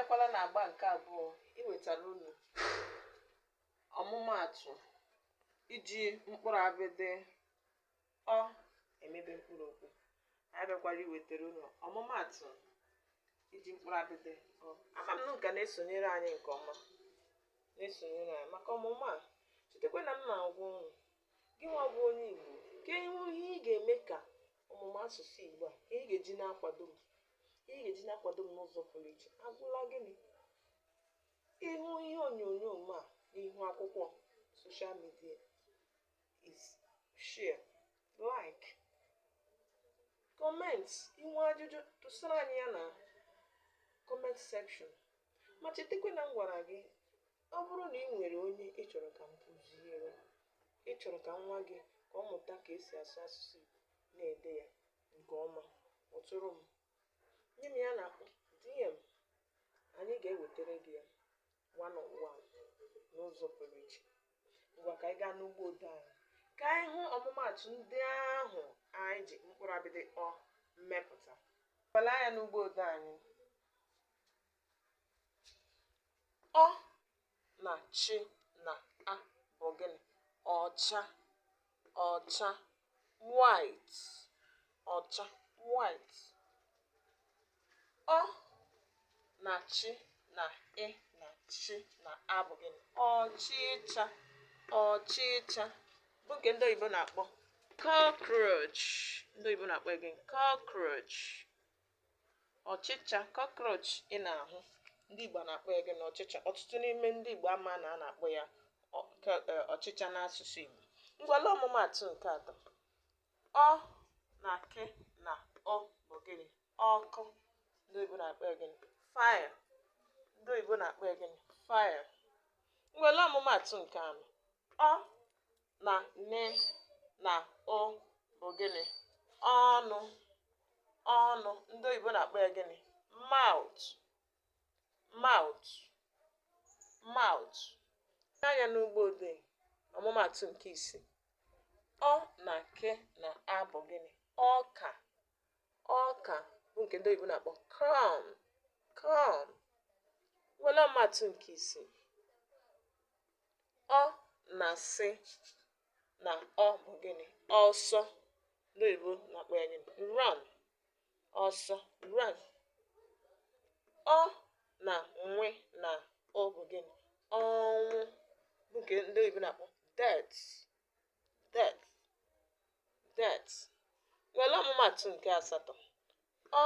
abịakwala na agba nke abụọ iwetara unu ọmụmaatụ iji mkpụrụ abịdị ọ emebe mkpụrụ okwu. Abịakwala iwetara unu ọmụmaatụ iji mkpụrụ abịdị ọ. Ama m na nke na-esonyere anyị nke ọma, na-esonyere anyị maka ọmụmụ a. Chetakwa na m na-agwa unu, gị nwa bụ onye Igbo, ka ihe ị ga-eme ka ọmụmụ asụsụ Igbo a, ka ị ga-eji na-akwado m, ka ị ga-eji na-akwado m n'ụzọ pụrụ iche. Agwụla gịnị? Ịhụ ihe onyonyo m a n'ihu akwụkwọ social media is share, like, comment. Inwe ajụjụ tụsara anyị ya na comment section. Ma chetakwa na m gwara gị, ọ bụrụ na ị nwere onye ị chọrọ ka m kụziere, ị chọrọ ka nwa gị ka ọ mụta ka esi asụ asụsụ Igbo na-ede ya nke ọma, kpọtụrụ m, nye m ya na DM. Anyị ga-ewetara gị ya one on one n'ụzọ pụrụ iche. Ngwa ka anyị gaa n'ugbo ode anyị ka anyị hụ ọmụmaatụ ndị ahụ anyị ji mkpụrụ abịdị ọ mmepụta. Wela anya n'ugbo ode anyị. Ọ na chi na a bụ gịnị? Ọcha, ọcha, white, ọcha, white. Ọ na chi na ị na chi na a bụ gịnị? Ọchịcha, ọchịcha, bụ nke ndị oyibo na-akpọ cockroach. Ndị oyibo na-akpọ gịnị? Cockroach. Ọchịcha, cockroach ị na-ahụ, ndị Igbo na-akpọ ya gịnị? Ọchịcha. Ọtụtụ n'ime ndị Igbo ama na a na-akpọ ya ọchịcha n'asụsụ Igbo. Ngwala ọmụmaatụ nke atọ. Ọ na ke na ọ bụ gịnị? Ọkụ. Ndị Igbo na-akpọ ya gịnị? Fire. Ndị Igbo na-akpọ ya gịnị? Fire. Ngwala ọmụmaatụ nke anọ. Ọ na ne na o bụ gịnị? Ọnụ, ọnụ. Ndị Igbo na-akpọ ya gịnị? Mouth, mouth, mouth. Anya n'ugbo ode ọmụmaatụ nke isii. Ọ na ke na a bụ gịnị? Ọka, ọka, bụ nke ndị Igbo na-akpọ corn, corn. Ngwala ọmụmaatụ nke isii. Ọ na si na ọ bụ gịnị? Ọsọ. Ndị Igbo na-akpọ ya gịnị? Run, ọsọ, run. Ọ na nwe na ọ bụ gịnị? Ọnwụ, bụ nke ndị Igbo na-akpọ death, death, death. Ngwala ọmụmaatụ nke asatọ. Ọ